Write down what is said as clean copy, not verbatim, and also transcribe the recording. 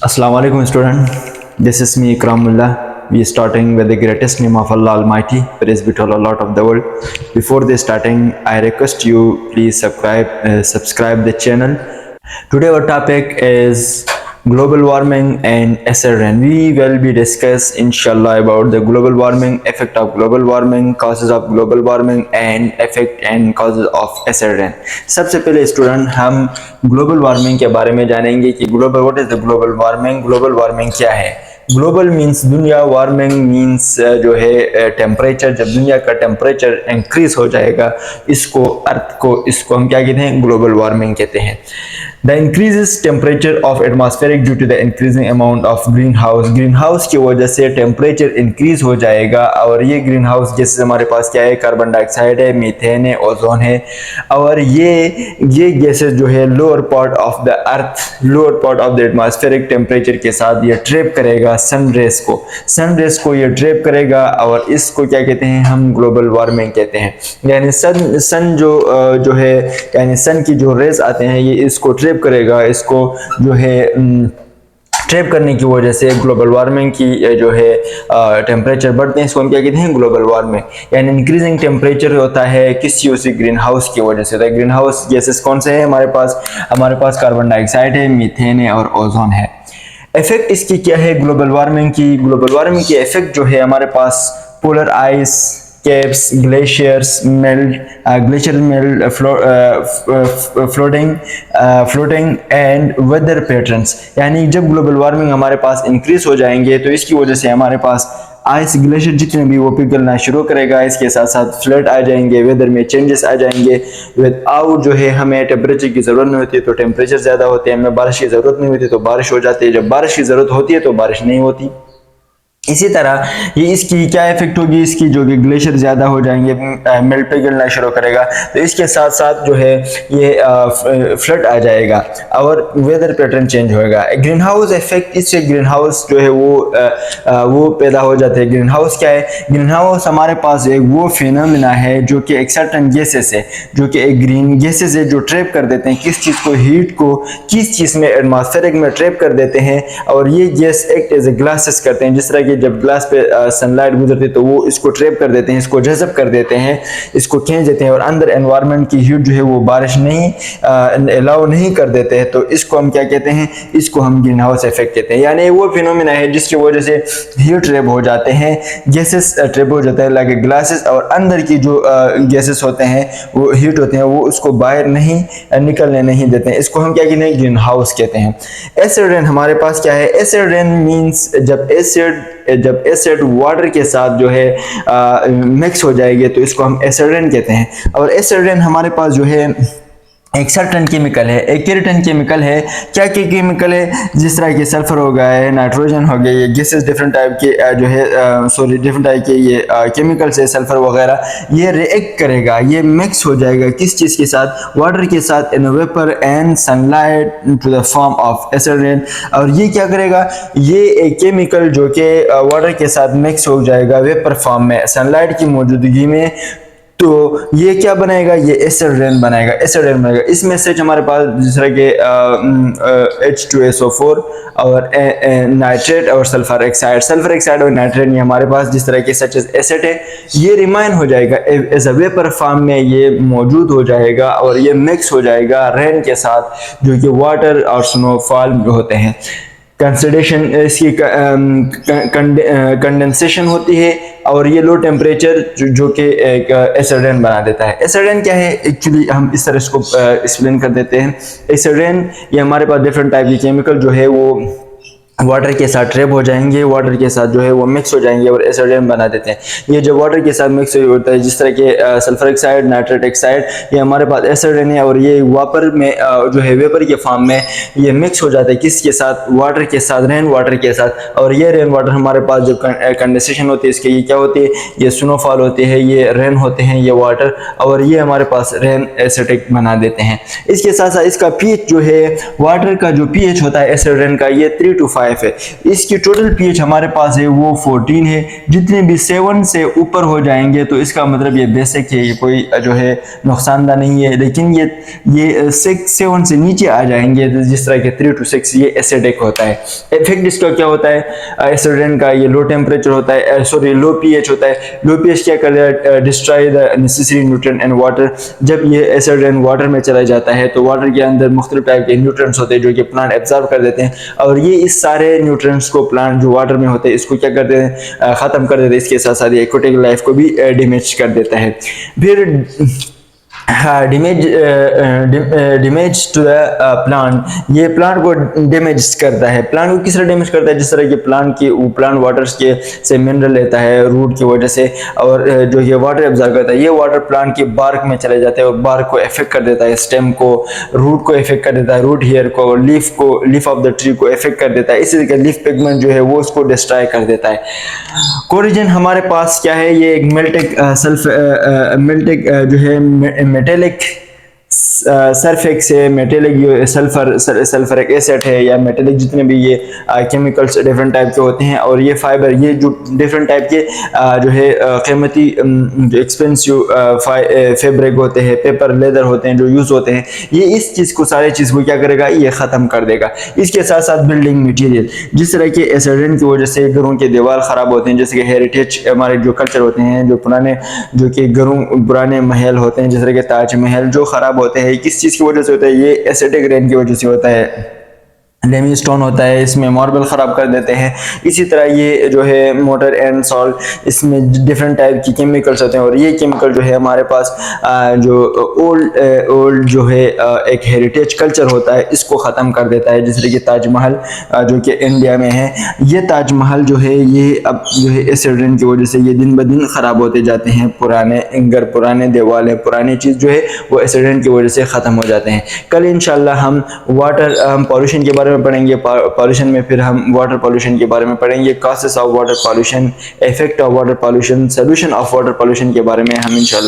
Assalamu alaikum student. This is me Ikramullah. We are starting with the greatest name of Allah Almighty, praise be to Allah Lord of the world. Before this starting, I request you please subscribe the channel. Today our topic is global warming and acid rain. We will be discuss inshallah about the global warming, effect of global warming, causes of global warming and effect and causes of acid rain. सबसे पहले student हम global warming के बारे में जानेंगे कि global what is the global warming, global warming क्या है। ग्लोबल मीन्स दुनिया, वार्मिंग मीन्स जो है टेम्परेचर, जब दुनिया का टेम्परेचर इंक्रीज हो जाएगा इसको अर्थ को इसको हम क्या कहते हैं, ग्लोबल वार्मिंग कहते हैं। The increases temperature of atmospheric due to the increasing amount of greenhouse की वजह से टेम्परेचर इंक्रीज हो जाएगा। और ये ग्रीन हाउस जैसे हमारे पास क्या है, कार्बन डाइऑक्साइड है, मीथेन है, ओजोन है। और ये गैसेस जो है lower part of the earth, lower part of the atmospheric temperature के साथ ये ट्रैप करेगा सन रेस को ये ट्रैप करेगा और इसको क्या कहते हैं, हम ग्लोबल वार्मिंग कहते हैं। यानी सन जो है यानी सन की जो रेस आते हैं ये इसको ट्रैप करेगा, इसको जो है ट्रैप करने की वजह से ग्लोबल वार्मिंग की जो है टेम्परेचर बढ़ते हैं, इसको हम क्या कहते हैं, ग्लोबल वार्मिंग। यानी इंक्रीजिंग टेम्परेचर होता है किस चीज़ से, ग्रीन हाउस की वजह से। तो ग्रीन हाउस गैसेस कौन से हैं हमारे पास कार्बन डाइऑक्साइड है, मीथेन है और ओजोन है। इफेक्ट इसकी क्या है ग्लोबल वार्मिंग की इफेक्ट जो है हमारे पास polar ice caps, glaciers melt, floating and weather patterns. यानी जब ग्लोबल वार्मिंग हमारे पास इंक्रीज हो जाएंगे तो इसकी वजह से हमारे पास आइस ग्लेशियर जितने भी वो पिघलना शुरू करेगा, इसके साथ साथ फ्लड आ जाएंगे, वेदर में चेंजेस आ जाएंगे। विदाउट जो है हमें टेम्परेचर की जरूरत नहीं होती तो टेम्परेचर ज्यादा होते हैं, हमें बारिश की जरूरत नहीं होती तो बारिश हो जाती है, जब बारिश की जरूरत होती है तो बारिश नहीं होती। इसी तरह ये इसकी क्या इफेक्ट होगी, इसकी जो कि ग्लेशियर ज्यादा हो जाएंगे, मेल्ट पिघलना शुरू करेगा, तो इसके साथ साथ जो है ये फ्लड आ जाएगा और वेदर पैटर्न चेंज होएगा। ग्रीन हाउस इफेक्ट, इससे ग्रीन हाउस जो है वो पैदा हो जाते हैं। ग्रीन हाउस क्या है, ग्रीन हाउस हमारे पास एक वो फिनोमिना है जो कि एक सर्टेन गैसेस है, जो कि एक ग्रीन गैसेस है जो ट्रैप कर देते हैं किस चीज को, हीट को किस चीज में, एटमॉस्फेरिक में ट्रैप कर देते हैं। और ये gas act as a glasses करते हैं, जिस तरह की जब ग्लास पे सनलाइट गुजरती है तो वो इसको ट्रैप कर देते हैं, इसको जज़ब कर देते हैं, इसको खींच देते हैं और अंदर एनवायरनमेंट की हीट जो है वो बारिश नहीं अलाउ नहीं कर देते हैं। तो इसको हम क्या कहते हैं, इसको हम ग्रीन हाउस इफेक्ट कहते हैं। यानी वो फिनोमिना है जिसकी वजह से हीट ट्रैप हो जाते हैं, गैसेस ट्रैप हो जाते हैं लाइक ग्लासेस, और अंदर की जो गैसेस होते हैं वो हीट होते हैं वो उसको बाहर नहीं निकलने नहीं देते हैं, इसको हम क्या कहते हैं, ग्रीन हाउस कहते हैं। एसिड रेन हमारे पास क्या है, एसिड रेन मींस जब एसिड वाटर के साथ जो है मिक्स हो जाएगी तो इसको हम एसिड रेन कहते हैं। और एसिड रेन हमारे पास जो है एक सर्टन केमिकल है, एक केरेटन केमिकल है। क्या केमिकल है, जिस तरह के सल्फर हो गया है, नाइट्रोजन हो गया, ये गैसेस डिफरेंट टाइप के जो है डिफरेंट टाइप के ये केमिकल्स है, सल्फर वगैरह, ये रिएक्ट करेगा, ये मिक्स हो जाएगा किस चीज के साथ, वाटर के साथ, in vapour and sunlight to the form of acid rain. और ये क्या करेगा, ये एक केमिकल जो कि वाटर के साथ मिक्स हो जाएगा वेपर फॉर्म में सनलाइट की मौजूदगी में, तो ये क्या बनाएगा, ये एसिड रेन बनाएगा। इस मैसेज हमारे पास जिस तरह के H2SO4 और नाइट्रेट और सल्फर ऑक्साइड और नाइट्रेट, ये हमारे पास जिस तरह के सच एसिड है ये रिमाइन हो जाएगा एज अ वेपर फॉर्म में, ये मौजूद हो जाएगा और ये मिक्स हो जाएगा रेन के साथ जो कि वाटर और स्नोफॉल होते हैं। कंडेंसेशन, इसकी कंडेंसेशन होती है और ये लो टेम्परेचर जो कि एक एसिड रेन बना देता है। एसिड रेन क्या है, एक्चुअली हम इस तरह इसको एक्सप्लेन कर देते हैं। एसिड रेन ये हमारे पास डिफरेंट टाइप के केमिकल जो है वो वाटर के साथ ट्रैप हो जाएंगे, वाटर के साथ जो है वो मिक्स हो जाएंगे और एसिड रेन बना देते हैं। ये जब वाटर के साथ मिक्स होता है, जिस तरह के सल्फर ऑक्साइड, नाइट्रेट ऑक्साइड, ये हमारे पास एसिड रेन है और ये वापर में जो है वेपर के फॉर्म में ये मिक्स हो जाता है किसके साथ, वाटर के साथ, रेन वाटर के साथ। और ये रेन वाटर हमारे पास जब कंडेंसेशन होती है इसके, ये क्या होती है, ये स्नोफॉल होती है, ये रेन होते हैं, ये वाटर, और ये हमारे पास रेन एसिडिक बना देते हैं। इसके साथ साथ इसका पीएच जो है, वाटर का जो पीएच होता है एसिड रेन का, ये 3 to 5 5 है। इसकी टोटल पीएच हमारे पास है वो 14 है। जितने भी 7 से ऊपर हो जाएंगे तो इसका मतलब ये बेसिक है, ये कोई जो है नुकसानदा नहीं है। लेकिन ये 6-7 से नीचे आ जाएंगे तो जिस तरह के 3 to 6 ये एसिडिक होता है। इफेक्ट इसका क्या होता है, एसिडेंट का ये लो टेम्परेचर होता है, सॉरी लो पीएच होता है। लो पीएच क्या कर रहा है, destroy the necessary nutrient and water. जब ये एसिडेंट वाटर में चला जाता है तो वाटर के अंदर मुख्तलिफ टाइप के न्यूट्रिएंट्स होते हैं जो कि प्लांट एब्जॉर्ब कर देते हैं, और ये इस सारे न्यूट्रिएंट्स को प्लांट जो वाटर में होते हैं इसको क्या करते हैं, खत्म कर देते हैं। इसके साथ साथ ये एक्वाटिक लाइफ को भी डैमेज कर देता है। फिर डैमेज टू द प्लांट, ये प्लांट को डैमेज करता है। प्लांट को किस तरह डैमेज करता है, जिस तरह के प्लांट वाटर्स के से मिनरल लेता है रूट की वजह से, और जो ये वाटर एब्जॉर्ब करता है, ये वाटर प्लांट के बार्क में चले जाते हैं और बार्क को इफेक्ट कर देता है, स्टेम को, रूट को इफेक्ट कर देता है, रूट हेयर को, लीफ ऑफ द ट्री को इफेक्ट कर देता है। इसी तरह लीफ पिगमेंट जो है वो उसको डिस्ट्रॉय कर देता है। कोरिजन हमारे पास क्या है, ये एक मिल्टिक जो है मेटेलिक सरफेक्स है, मेटेलिक सल्फरिक एसिड है, या मेटेलिक जितने भी ये केमिकल्स डिफरेंट टाइप के होते हैं, और ये फाइबर, ये जो डिफरेंट टाइप के जो है कीमती जो एक्सपेंसिव फैब्रिक होते हैं, पेपर लेदर होते हैं जो यूज़ होते हैं, ये इस चीज़ को, सारी चीज़ को क्या करेगा, ये ख़त्म कर देगा। इसके साथ साथ बिल्डिंग मटीरियल, जिस तरह के एसिडेंट की वजह से घरों के दीवार ख़राब होते हैं, जैसे कि हेरिटेज हमारे जो कल्चर होते हैं, जो कि पुराने महल होते हैं, जिस तरह के ताजमहल जो ख़राब होते हैं, किस चीज़ की वजह से होता है, ये एसिडिक रेन की वजह से होता है। लेमी स्टोन होता है, इसमें मार्बल ख़राब कर देते हैं। इसी तरह ये जो है मोटर एंड सॉल्ट, इसमें डिफरेंट टाइप की केमिकल्स होते हैं, और ये केमिकल जो है हमारे पास जो ओल्ड जो है एक हेरिटेज कल्चर होता है, इसको ख़त्म कर देता है। जैसे कि ताजमहल जो कि इंडिया में है, ये ताजमहल जो है ये अब जो है एसिडेंट की वजह से ये दिन ब दिन ख़राब होते जाते हैं। पुराने घर, पुराने दीवारें, पुरानी चीज़ जो है वो एसिडेंट की वजह से ख़त्म हो जाते हैं। कल इंशाल्लाह हम पॉल्यूशन के बारे में पढ़ेंगे, पॉल्यूशन में फिर हम वाटर पॉल्यूशन के बारे में पढ़ेंगे, causes of water pollution, effect of water pollution, solution of water pollution के बारे में हम इंशाल्लाह